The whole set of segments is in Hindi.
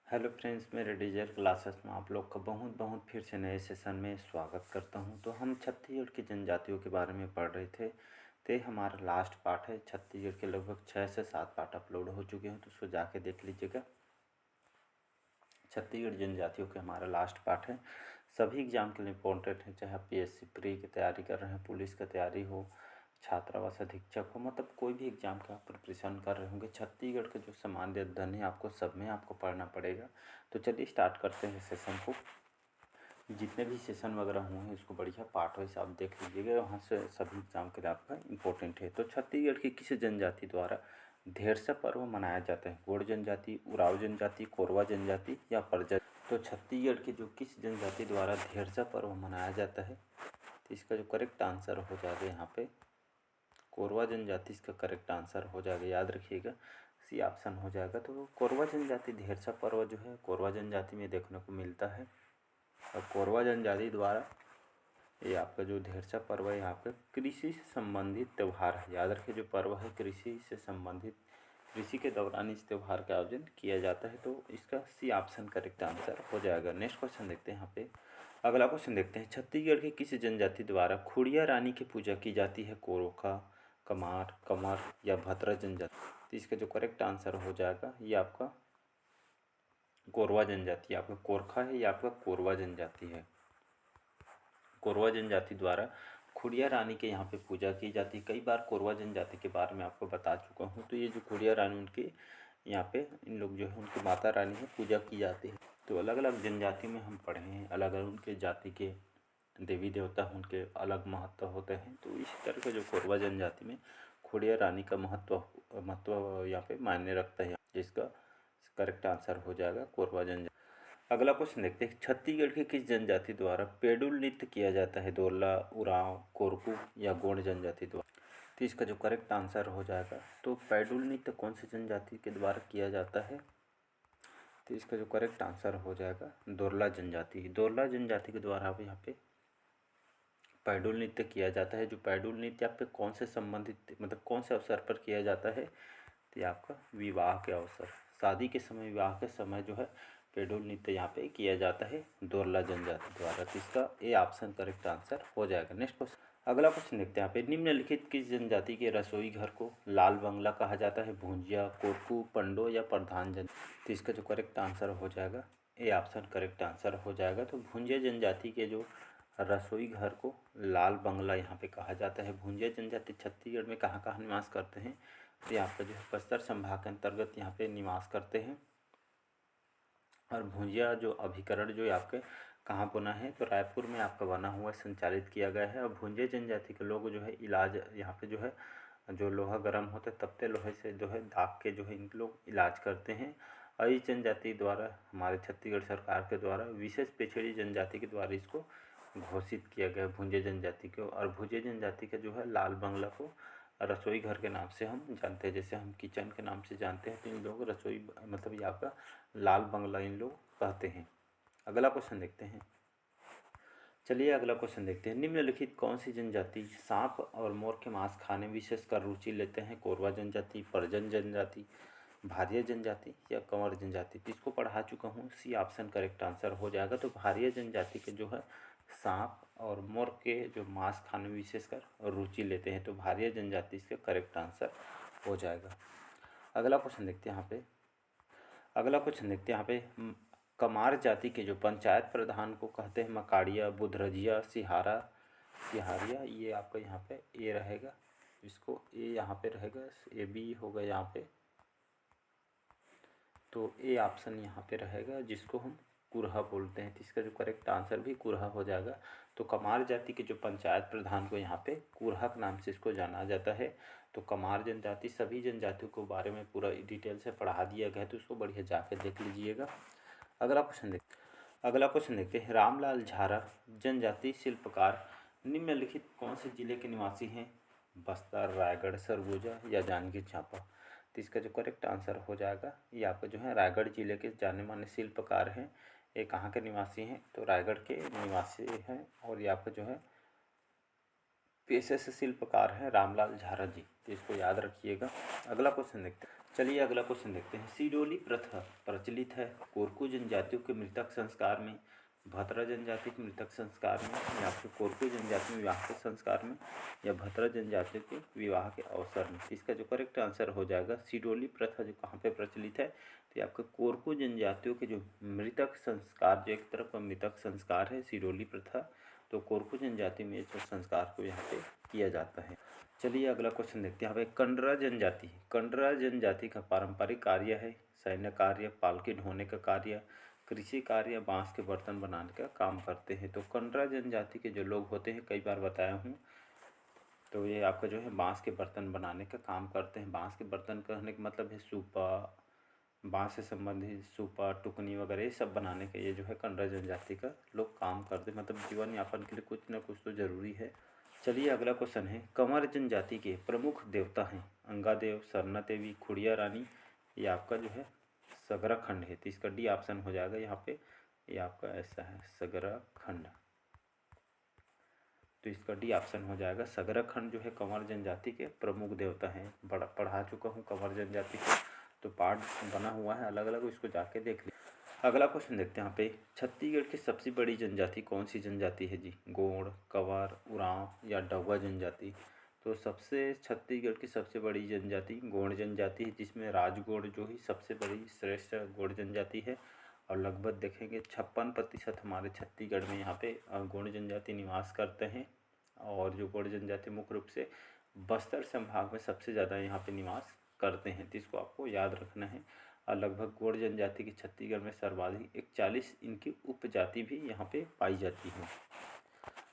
हेलो फ्रेंड्स, मेरे डिजिटल क्लासेस में आप लोग का बहुत बहुत फिर से नए सेशन में स्वागत करता हूं। तो हम छत्तीसगढ़ की जनजातियों के बारे में पढ़ रहे थे। तो हमारा लास्ट पार्ट है। छत्तीसगढ़ के लगभग 6 से 7 पार्ट अपलोड हो चुके हैं, तो उसको जाके देख लीजिएगा। छत्तीसगढ़ जनजातियों के हमारा लास्ट पार्ट है। सभी एग्जाम के लिए इम्पोर्टेंट है, चाहे आप PSC प्री की तैयारी कर रहे हैं, पुलिस की तैयारी हो, छात्रावास अधीक्षक हो, मतलब कोई भी एग्जाम का आप प्रिपरेशन कर रहे होंगे, छत्तीसगढ़ का जो सामान्य अध्ययन है आपको सब में आपको पढ़ना पड़ेगा। तो चलिए स्टार्ट करते हैं सेशन को। जितने भी सेशन वगैरह हुए हैं उसको बढ़िया पार्ट वाइज आप देख लीजिएगा, वहाँ से सभी एग्जाम के लिए आपका इम्पोर्टेंट है। तो छत्तीसगढ़ की किस जनजाति द्वारा धेरसा पर्व मनाया जाता है? गोंड जनजाति, उराव जनजाति, कोरवा जनजाति या परजा? तो छत्तीसगढ़ की जो किस जनजाति द्वारा धेरसा पर्व मनाया जाता है? तो इसका जो करेक्ट आंसर हो जाएगा यहाँ पे कोरवा जनजाति इसका करेक्ट आंसर हो जाएगा। याद रखिएगा, सी ऑप्शन हो जाएगा। तो कोरवा जनजाति धेरसा पर्व जो है कोरवा जनजाति में देखने को मिलता है। और कोरवा जनजाति द्वारा ये आपका जो धेरसा पर्व है यहाँ पे कृषि से संबंधित त्यौहार है। याद रखिए, जो पर्व है कृषि से संबंधित, कृषि के दौरान इस त्यौहार का आयोजन किया जाता है। तो इसका सी ऑप्शन करेक्ट आंसर हो जाएगा। नेक्स्ट क्वेश्चन देखते हैं यहाँ पे। अगला क्वेश्चन देखते हैं, छत्तीसगढ़ की किस जनजाति द्वारा खुड़िया रानी की पूजा की जाती है? कोरोखा, कमार, कमर या भद्रा जनजाति? तो इसका जो करेक्ट आंसर हो जाएगा ये आपका कोरवा जनजाति, आपका कोरखा है या आपका कोरवा जनजाति है। कोरवा जनजाति द्वारा खुड़िया रानी के यहाँ पे पूजा की जाती है। कई बार कोरवा जनजाति के बारे में आपको बता चुका हूँ। तो ये जो खुड़िया रानी उनके यहाँ पे इन लोग जो है उनकी माता रानी है, पूजा की जाती है। तो अलग अलग जनजाति में हम पढ़े हैं, अलग अलग उनके जाति के देवी देवता उनके अलग महत्व होते हैं। तो इसी तरह के जो कोरवा जनजाति में खुड़िया रानी का महत्व यहाँ पे मायने रखता है, जिसका करेक्ट आंसर हो जाएगा कोरवा जनजाति। अगला क्वेश्चन देखते हैं, छत्तीसगढ़ की किस जनजाति द्वारा पेडुल नृत्य किया जाता है? दोरला, उरांव, कोरकू या गोंड जनजाति द्वारा? तो इसका जो करेक्ट आंसर हो जाएगा, तो पेडुल नृत्य कौन सी जनजाति के द्वारा किया जाता है? तो इसका जो करेक्ट आंसर हो जाएगा दोरला जनजाति। दोरला जनजाति के द्वारा अब यहाँ पे पैडुल नृत्य किया जाता है। जो पैडुल नृत्य आप पे कौन से संबंधित, मतलब कौन से अवसर पर किया जाता है? तो ये आपका विवाह के अवसर, शादी के समय, विवाह के समय जो है पैडुल नृत्य यहाँ पे किया जाता है दोरला जनजाति द्वारा। तो इसका ए ऑप्शन करेक्ट आंसर हो जाएगा। नेक्स्ट क्वेश्चन, अगला क्वेश्चन देखते हैं यहाँ पे, निम्नलिखित किस जनजाति के रसोई घर को लाल बंगला कहा जाता है? भुंजिया, कोरकू, पंडो या प्रधान जन? तो इसका जो करेक्ट आंसर हो जाएगा ए ऑप्शन करेक्ट आंसर हो जाएगा। तो भुंजिया जनजाति के जो रसोई घर को लाल बंगला यहाँ पे कहा जाता है। भुंजिया जनजाति छत्तीसगढ़ में कहाँ कहाँ निवास करते हैं? तो यहाँ पर जो है बस्तर संभाग के अंतर्गत यहाँ पे निवास करते हैं। और भुंजिया जो अभिकरण जो आपके कहाँ बना है? तो रायपुर में आपका बना हुआ संचालित किया गया है। और भुंजिया जनजाति के लोग जो है इलाज यहाँ पे जो है, जो लोहा गर्म होता है तपते लोहे से जो है दाग के जो है इन लोग इलाज करते हैं। और इस जनजाति द्वारा हमारे छत्तीसगढ़ सरकार के द्वारा विशेष पिछड़ी जनजाति के द्वारा इसको घोषित किया गया भुंजिया जनजाति को। और भुंजिया जनजाति का जो है लाल बंगला को रसोई घर के नाम से हम जानते हैं। जैसे हम किचन के नाम से जानते हैं, तो इन लोग रसोई मतलब ये आपका लाल बंगला इन लोग कहते हैं। अगला क्वेश्चन देखते हैं। चलिए अगला क्वेश्चन देखते हैं, निम्नलिखित कौन सी जनजाति सांप और मोर के मांस खाने में विशेषकर रुचि लेते हैं? कोरवा जनजाति, परजन जनजाति, भारिया जनजाति या कंवर जनजाति? तो इसको पढ़ा चुका हूँ, सी ऑप्शन करेक्ट आंसर हो जाएगा। तो भारिया जनजाति के जो है सांप और मोर के जो मांस खाने में विशेषकर रुचि लेते हैं। तो भारिया जनजाति इसका करेक्ट आंसर हो जाएगा। अगला क्वेश्चन देखते हैं यहाँ पे। अगला क्वेश्चन देखते हैं यहाँ पे, कमार जाति के जो पंचायत प्रधान को कहते हैं मकाड़िया, बुधरजिया, सिहारा, सिहारिया? ये आपका यहाँ पे ए रहेगा, इसको ए यहाँ पे रहेगा, ए बी होगा यहाँ पे। तो ए ऑप्शन यहाँ पे रहेगा, जिसको हम कुरहा बोलते हैं। तो इसका जो करेक्ट आंसर भी कुरहा हो जाएगा। तो कमार जाति के जो पंचायत प्रधान को यहाँ पे कुरहा के नाम से इसको जाना जाता है। तो कमार जनजाति, सभी जनजातियों के बारे में पूरा डिटेल से पढ़ा दिया गया है, तो उसको बढ़िया जाकर देख लीजिएगा। अगला क्वेश्चन देखते हैं, रामलाल झारा जनजाति शिल्पकार निम्नलिखित कौन से जिले के निवासी हैं? बस्तर, रायगढ़, सरगुजा या जांजगीर चांपा? तो इसका जो करेक्ट आंसर हो जाएगा ये आपका जो है रायगढ़ जिले के जाने माने शिल्पकार हैं। ये कहाँ के निवासी हैं? तो रायगढ़ के निवासी हैं। और ये आपका जो है पेशे से शिल्पकार हैं रामलाल झारा जी, तो इसको याद रखिएगा। अगला क्वेश्चन देखते हैं, चलिए अगला क्वेश्चन देखते हैं। सिरोली प्रथा प्रचलित है कोरकू जनजातियों के मृतक संस्कार में, भतरा जनजाति के मृतक संस्कार में, या फिर कोरकू जनजाति में विवाह के संस्कार में, या भतरा जनजातियों के विवाह के अवसर में। इसका जो करेक्ट आंसर हो जाएगा, सिरोली प्रथा जो कहाँ पे प्रचलित है, तो आपका कोरकू जनजातियों के जो मृतक संस्कार, जो एक तरफ का मृतक संस्कार है सिरोली प्रथा, तो कोरकू जनजाति में जो संस्कार को यहाँ पे किया जाता है। चलिए अगला क्वेश्चन देखते हैं। यहाँ पे कंडरा जनजाति, कंडरा जनजाति का पारंपरिक कार्य है सैन्य कार्य, पालकी ढोने का कार्य, कृषि कार्य, बांस के बर्तन बनाने का काम करते हैं। तो कंडरा जनजाति के जो लोग होते हैं, कई बार बताया हूँ, तो ये आपका जो है बांस के बर्तन बनाने का काम करते हैं। बांस के बर्तन कहने का मतलब है सूपा, बांस से संबंधित सूपा, टुकनी वगैरह ये सब बनाने के ये जो है कंडरा जनजाति का लोग काम करते हैं। मतलब जीवन यापन के लिए कुछ ना कुछ तो ज़रूरी है। चलिए अगला क्वेश्चन है। कंवर जनजाति के प्रमुख देवता हैं अंगादेव, सरना देवी, खुड़िया रानी, ये आपका जो है सगरा खंड है। तो इसका डी ऑप्शन हो जाएगा यहाँ पे, ये आपका ऐसा है सगरा खंड। तो इसका डी ऑप्शन हो जाएगा। सगरा खंड जो है कंवर जनजाति के प्रमुख देवता हैं। पढ़ा चुका हूँ कंवर जनजाति को, तो पार्ट बना हुआ है अलग अलग, इसको जाके देख लीजिए। अगला क्वेश्चन देखते हैं यहाँ पे। छत्तीसगढ़ की सबसे बड़ी जनजाति कौन सी जनजाति है जी? गोंड, कंवर, उरांव या डउवा जनजाति? तो छत्तीसगढ़ की सबसे बड़ी जनजाति गोंड जनजाति है, जिसमें राजगोंड जो ही सबसे बड़ी श्रेष्ठ गोंड जनजाति है। और लगभग देखेंगे 56% हमारे छत्तीसगढ़ में यहाँ पे गोंड जनजाति निवास करते हैं। और जो गोंड जनजाति मुख्य रूप से बस्तर संभाग में सबसे ज़्यादा यहाँ पे निवास करते हैं, तो इसको आपको याद रखना है। और लगभग गोंड जनजाति की छत्तीसगढ़ में सर्वाधिक 41 इनकी उपजाति भी यहाँ पे पाई जाती है।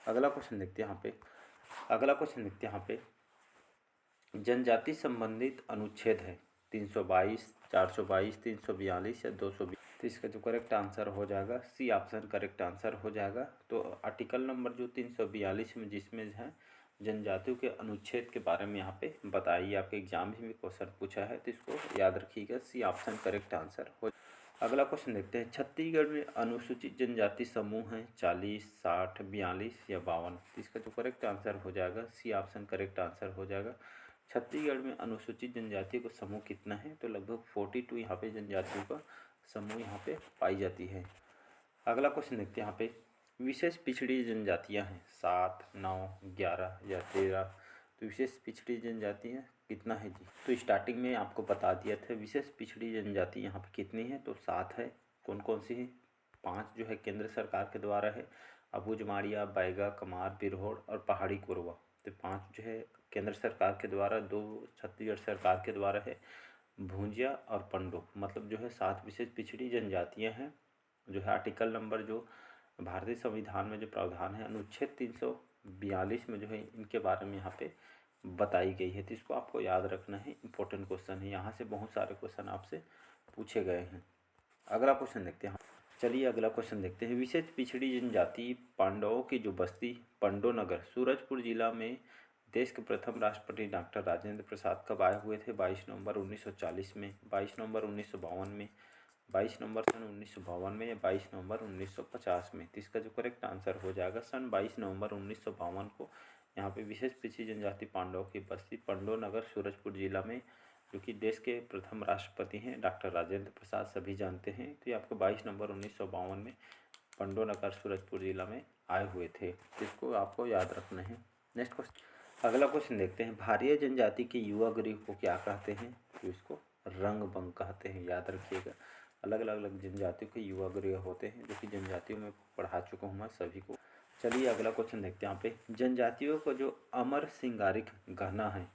अगला क्वेश्चन देखते हैं यहाँ पे। जनजाति संबंधित अनुच्छेद है 322, 422, 342 या 220। तो इसका जो करेक्ट आंसर हो जाएगा, सी ऑप्शन करेक्ट आंसर हो जाएगा। तो आर्टिकल नंबर जो 342 में, जिसमें है जनजातियों के अनुच्छेद के बारे में यहाँ पे बताइए। आपके एग्जाम में क्वेश्चन पूछा है, तो इसको याद रखिएगा, सी ऑप्शन करेक्ट आंसर हो। अगला क्वेश्चन देखते हैं। छत्तीसगढ़ में अनुसूचित जनजाति समूह हैं 40, 60, 42 या 52। तो इसका जो करेक्ट आंसर हो जाएगा, सी ऑप्शन करेक्ट आंसर हो जाएगा। छत्तीसगढ़ में अनुसूचित जनजातियों का समूह कितना है? तो लगभग 42 यहाँ पे जनजातियों का समूह यहाँ पे पाई जाती है। अगला क्वेश्चन देखते हैं यहाँ पे। विशेष पिछड़ी जनजातियाँ हैं 7, 9, 11 या 13। तो विशेष पिछड़ी जनजातियाँ कितना है जी? तो स्टार्टिंग में आपको बता दिया था विशेष पिछड़ी जनजाति यहाँ पे कितनी है, तो 7 है। कौन कौन सी है? 5 जो है केंद्र सरकार के द्वारा है, अबूझमाड़िया, बैगा, कमार, बिरहोड़ और पहाड़ी कोरवा। तो 5 जो है केंद्र सरकार के द्वारा, 2 छत्तीसगढ़ सरकार के द्वारा है, भूंजिया और पंडो। मतलब जो है 7 विशेष पिछड़ी जनजातियाँ हैं, जो है आर्टिकल नंबर जो भारतीय संविधान में जो प्रावधान है अनुच्छेद 342 में जो है इनके बारे में यहाँ पे बताई गई है। तो इसको आपको याद रखना है, इंपॉर्टेंट क्वेश्चन है, यहाँ से बहुत सारे क्वेश्चन आपसे पूछे गए हैं। अगला क्वेश्चन देखते हैं। चलिए अगला क्वेश्चन देखते हैं। विशेष पिछड़ी जनजाति पांडवों की जो बस्ती पंडो नगर सूरजपुर जिला में देश के प्रथम राष्ट्रपति डॉक्टर राजेंद्र प्रसाद कब आए हुए थे? 22 नवंबर 1940 में, 22 नवंबर 1952 में, 22 नवंबर सन 1952 में, या 22 नवंबर 1950 में। तो इसका जो करेक्ट आंसर हो जाएगा सन 22 नवंबर 1952 को यहाँ पे विशेष पिछड़ी जनजाति पांडवों की बस्ती पंडो नगर सूरजपुर जिला में, जो कि देश के प्रथम राष्ट्रपति हैं डॉक्टर राजेंद्र प्रसाद, सभी जानते हैं। तो ये आपको 22 नवंबर 1952 में पंडो नगर सूरजपुर जिला में आए हुए थे। इसको आपको याद रखना है। नेक्स्ट क्वेश्चन, अगला क्वेश्चन देखते हैं। भारिया जनजाति के युवा गृह को क्या कहते हैं? तो इसको रंगबंग कहते हैं, याद रखिएगा। अलग अलग जनजातियों के युवा गृह होते हैं, जो कि जनजातियों में पढ़ा चुका हूँ मैं सभी को। चलिए अगला क्वेश्चन देखते हैं। यहाँ पे जनजातियों का जो अमर श्रृंगारिक गहना है,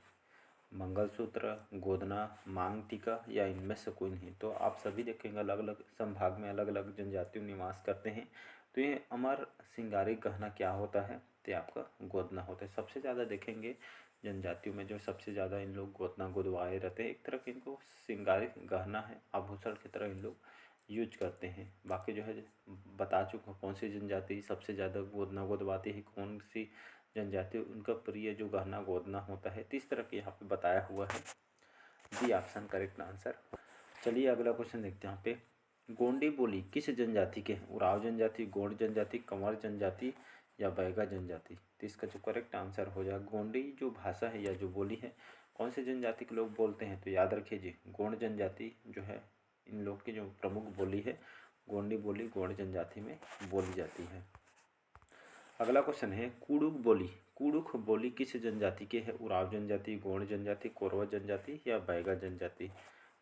मंगलसूत्र, गोदना, मांग टीका या इनमें से कोई नहीं। तो आप सभी देखेंगे अलग अलग संभाग में अलग अलग जनजातियों निवास करते हैं। तो ये अमर श्रृंगारिक गहना क्या होता है? तो आपका गोदना होता है। सबसे ज़्यादा देखेंगे जनजातियों में जो सबसे ज़्यादा इन लोग गोदना गोदवाए रहते हैं। एक तरह के इनको श्रृंगारिक गहना है, आभूषण की तरह इन लोग यूज करते हैं। बाकी जो है बता चुका हूँ कौन सी जनजाति सबसे ज़्यादा गोदना गोदवाती है, कौन सी जनजाति उनका प्रिय जो गहना गोदना होता है। तो इस तरह के यहाँ पे बताया हुआ है, डी ऑप्शन करेक्ट आंसर। चलिए अगला क्वेश्चन देखते हैं। यहाँ पे गोंडी बोली किस जनजाति के हैं? उराव जनजाति, गोंड जनजाति, कंवर जनजाति या बैगा जनजाति? तो इसका जो करेक्ट आंसर हो जाएगा, गोंडी जो भाषा है या जो बोली है कौन सी जनजाति के लोग बोलते हैं? तो याद रखिए जी, गोंड जनजाति जो है, इन लोग की जो प्रमुख बोली है गोंडी बोली गोंड जनजाति में बोली जाती है। अगला क्वेश्चन है कुड़ुक बोली। कुड़ुक बोली किस जनजाति के है? उराव जनजाति, गोंड जनजाति, कोरवा जनजाति या बैगा जनजाति?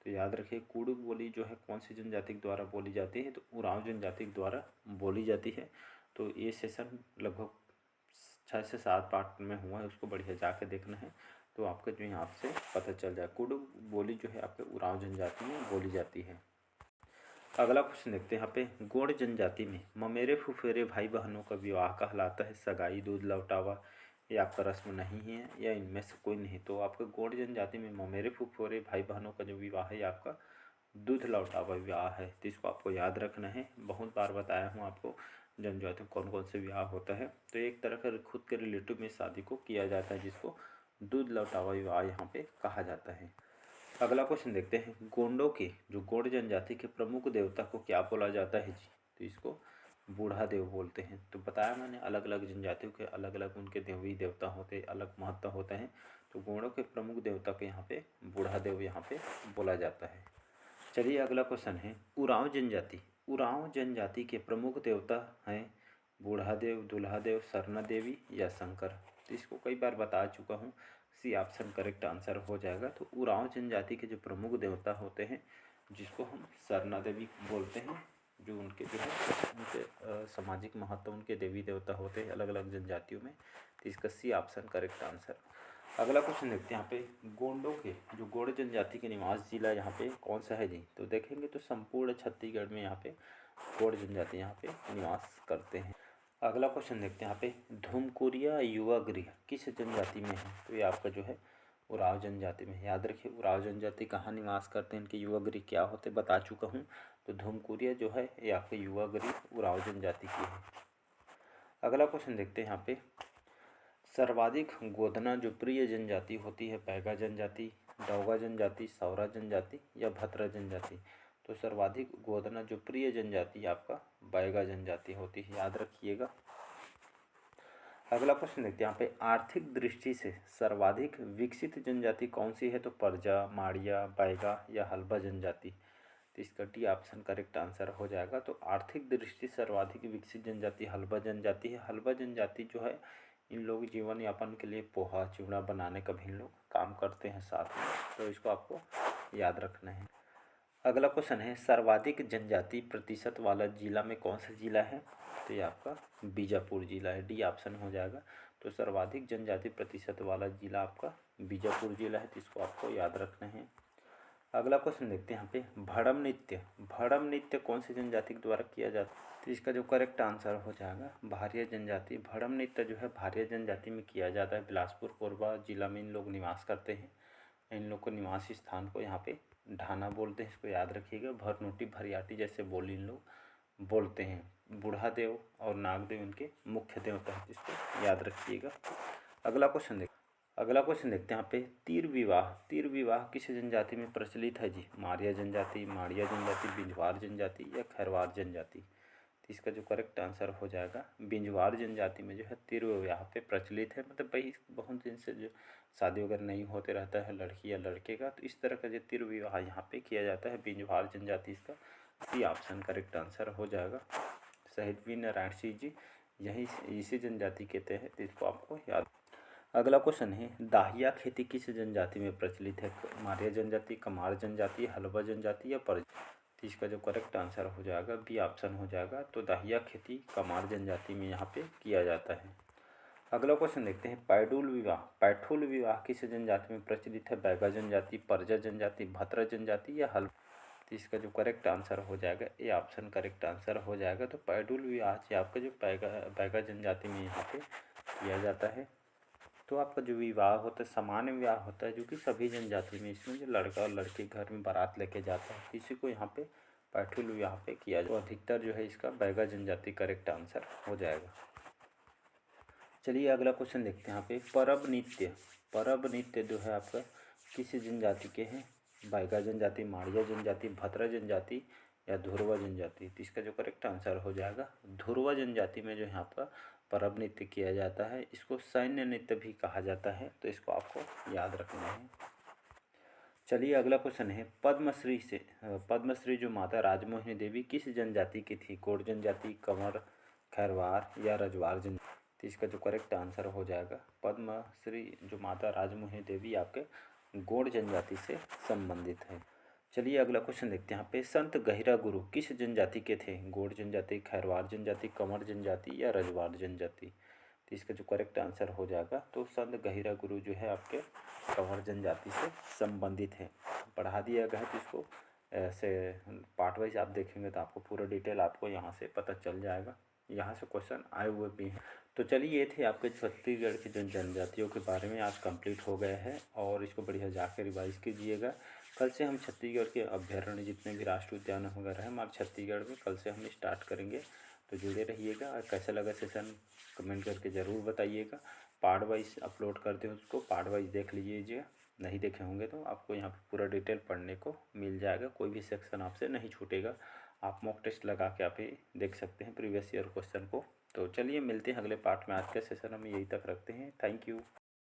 तो याद रखिए कुड़ुक बोली जो है कौन सी जनजाति के द्वारा बोली जाती है? तो उराव जनजाति के द्वारा बोली जाती है। तो ये सेशन लगभग 6 से 7 पार्ट में हुआ है, उसको बढ़िया जाके देखना है तो आपको जो यहाँ से पता चल जाए। कुड़ुक बोली जो है आपके उराव जनजाति में बोली जाती है। अगला क्वेश्चन देखते हैं यहाँ पे, गोंड जनजाति में ममेरे फुफेरे भाई बहनों का विवाह कहलाता है सगाई, दूध लौटावा, ये आपका रस्म नहीं है या इनमें से कोई नहीं? तो आपका गोंड जनजाति में ममेरे फुफेरे भाई बहनों का जो विवाह है आपका दूध लौटावा विवाह है। तो इसको आपको याद रखना है, बहुत बार बताया हूँ आपको जनजाति में कौन कौन से विवाह होता है। तो एक तरह का खुद के रिलेटिव में शादी को किया जाता है जिसको दूध लौटावा विवाह यहाँ पे कहा जाता है। अगला क्वेश्चन देखते हैं, गोंडों के जो गोंड जनजाति के प्रमुख देवता को क्या बोला जाता है जी? तो इसको बूढ़ा देव बोलते हैं। तो बताया मैंने अलग अलग जनजातियों के अलग अलग उनके देवी देवता होते, अलग महत्व होते हैं। तो गोंडों के प्रमुख देवता को यहाँ पे बूढ़ा देव यहाँ पे बोला जाता है। चलिए अगला क्वेश्चन है, उरांव जनजाति। उरांव जनजाति के प्रमुख देवता हैं बूढ़ा देव, दुल्हा देव, सरना देवी या शंकर? तो इसको कई बार बता चुका हूँ, सी ऑप्शन करेक्ट आंसर हो जाएगा। तो उरांव जनजाति के जो प्रमुख देवता होते हैं जिसको हम सरना देवी बोलते हैं, जो उनके जो है उनके सामाजिक महत्व उनके देवी देवता होते हैं अलग अलग जनजातियों में। तो इसका सी ऑप्शन करेक्ट आंसर। अगला क्वेश्चन देखते हैं यहाँ पे, गोंडों के जो गोंड जनजाति के निवास जिला यहाँ पे कौन सा है जी? तो देखेंगे तो संपूर्ण छत्तीसगढ़ में यहाँ पे गोंड जनजाति यहाँ पे निवास करते हैं। अगला क्वेश्चन देखते हैं यहाँ पे, धूमकुरिया युवा गृह किस जनजाति में है? तो ये आपका जो है उराव जनजाति में। याद रखिए उराव जनजाति कहाँ निवास करते हैं, इनके युवा गृह क्या होते बता चुका हूँ। तो धूमकुरिया जो है ये आपके युवा गृह उराव जनजाति की है। अगला क्वेश्चन देखते हैं यहाँ पे, सर्वाधिक गोदना जो प्रिय जनजाति होती है बैगा जनजाति, डौगा जनजाति, सौरा जनजाति या भतरा जनजाति? तो सर्वाधिक गोदना जो प्रिय जनजाति आपका बैगा जनजाति होती है, याद रखिएगा। अगला क्वेश्चन देखते हैं यहाँ पे, आर्थिक दृष्टि से सर्वाधिक विकसित जनजाति कौन सी है? तो परजा, माड़िया, बैगा या हल्बा जनजाति? तो इसका डी ऑप्शन करेक्ट आंसर हो जाएगा। तो आर्थिक दृष्टि से सर्वाधिक विकसित जनजाति हल्बा जनजाति है। हल्बा जनजाति जो है इन लोग जीवन यापन के लिए पोहा चिवड़ा बनाने का भी इन लोग काम करते हैं साथ में, तो इसको आपको याद रखना है। अगला क्वेश्चन है, सर्वाधिक जनजाति प्रतिशत वाला जिला में कौन सा जिला है? तो ये आपका बीजापुर जिला है, डी ऑप्शन हो जाएगा। तो सर्वाधिक जनजाति प्रतिशत वाला जिला आपका बीजापुर जिला है, तो इसको आपको याद रखना है। अगला क्वेश्चन देखते हैं यहाँ पे, भड़म नृत्य। भड़म नृत्य कौन सी जनजाति के द्वारा किया जाता है? तो इसका जो करेक्ट आंसर हो जाएगा भारिया जनजाति। भड़म नृत्य जो है भारिया जनजाति में किया जाता है। बिलासपुर कोरबा जिला में इन लोग निवास करते हैं। इन लोग को निवासी स्थान को यहाँ पे ढाना बोलते हैं, इसको याद रखिएगा। भरनोटी भरियाटी जैसे बोली इन लोग बोलते हैं। बूढ़ा देव और नागदेव इनके मुख्य देवता है, इसको याद रखिएगा। अगला क्वेश्चन देखते हैं यहाँ पे, तीर विवाह। तीर विवाह किस जनजाति में प्रचलित है जी? मारिया जनजाति, माड़िया जनजाति, बिंजवार जनजाति या खैरवार जनजाति? तो इसका जो करेक्ट आंसर हो जाएगा बिंजवार जनजाति में जो है तीर विवाह पे प्रचलित है। मतलब भाई बहुत दिन से जो शादी वगैरह नहीं होते रहता है लड़की या लड़के का, तो इस तरह का जो तीर विवाह यहाँ पे किया जाता है बिंजवार जनजाति, इसका सी ऑप्शन करेक्ट आंसर हो जाएगा। शहीद वीर नारायण सिंह जी यही इसी जनजाति के तहत, तो इसको आपको याद। अगला क्वेश्चन है, दाहिया खेती किस जनजाति में प्रचलित है? मारिया जनजाति, कमार जनजाति, हल्बा जनजाति या परजा? तो इसका जो करेक्ट आंसर हो जाएगा बी ऑप्शन हो जाएगा। तो दाहिया खेती कमार जनजाति में यहाँ पे किया जाता है। अगला क्वेश्चन देखते हैं, पैडुल विवाह। पैठुल विवाह किस जनजाति में प्रचलित है? बैगा जनजाति, परजा जनजाति, भतरा जनजाति या हल्बा? तो इसका जो करेक्ट आंसर हो जाएगा ए ऑप्शन करेक्ट आंसर हो जाएगा। तो पैडुल विवाह आपका जो बैगा जनजाति में यहाँ पे किया जाता है। तो आपका जो विवाह होता है सामान्य विवाह होता है जो कि सभी जनजाति में, इसमें जो लड़का और लड़की घर में बारात लेके जाता है इसी को यहाँ पे पैठुल विवाह पे किया जाए। तो अधिकतर जो है इसका बैगा जनजाति करेक्ट आंसर हो जाएगा। चलिए अगला क्वेश्चन देखते हैं यहाँ पे, परब नृत्य। परब नृत्य जो है आपका किस जनजाति के हैं? बैगा जनजाति, माड़िया जनजाति, भतरा जनजाति या धुरवा जनजाति। तो इसका जो करेक्ट आंसर हो जाएगा धुरवा जनजाति में जो यहाँ पर परब नृत्य किया जाता है, इसको सैन्य नृत्य भी कहा जाता है, तो इसको आपको याद रखना है। चलिए अगला क्वेश्चन है, पद्मश्री जो माता राजमोहिनी देवी किस जनजाति की थी? गोंड जनजाति, कंवर, खैरवार या रजवार जनजाति। तो इसका जो करेक्ट आंसर हो जाएगा पद्मश्री जो माता राजमोहिनी देवी आपके गोंड जनजाति से संबंधित है। चलिए अगला क्वेश्चन देखते हैं यहाँ पे, संत गहिरा गुरु किस जनजाति के थे? गोंड जनजाति, खैरवार जनजाति, कंवर जनजाति या रजवार जनजाति। तो इसका जो करेक्ट आंसर हो जाएगा तो संत गहिरा गुरु जो है आपके कंवर जनजाति से संबंधित है। पढ़ा दिया गया है, तो इसको ऐसे पार्ट वाइज आप देखेंगे तो आपको पूरा डिटेल आपको यहाँ से पता चल जाएगा। यहाँ से क्वेश्चन आए हुए भी हैं। तो चलिए ये थे आपके छत्तीसगढ़ की जनजातियों के बारे में, आज कंप्लीट हो गए हैं और इसको बढ़िया जाके रिवाइज कीजिएगा। कल से हम छत्तीसगढ़ के अभ्यारण्य जितने भी राष्ट्रीय उद्यान वगैरह हैं हमारे छत्तीसगढ़ में, कल से हम स्टार्ट करेंगे। तो जुड़े रहिएगा और कैसा लगा सेशन कमेंट करके ज़रूर बताइएगा। पार्ट वाइज अपलोड करते हो उसको पार्ट वाइज देख लीजिएगा, नहीं देखे होंगे तो आपको यहाँ पे पूरा डिटेल पढ़ने को मिल जाएगा, कोई भी सेक्शन आपसे नहीं छूटेगा। आप मॉक टेस्ट लगा के आप ही देख सकते हैं प्रीवियस ईयर क्वेश्चन को। तो चलिए मिलते हैं अगले पार्ट में, आज का सेशन हम यहीं तक रखते हैं। Thank you.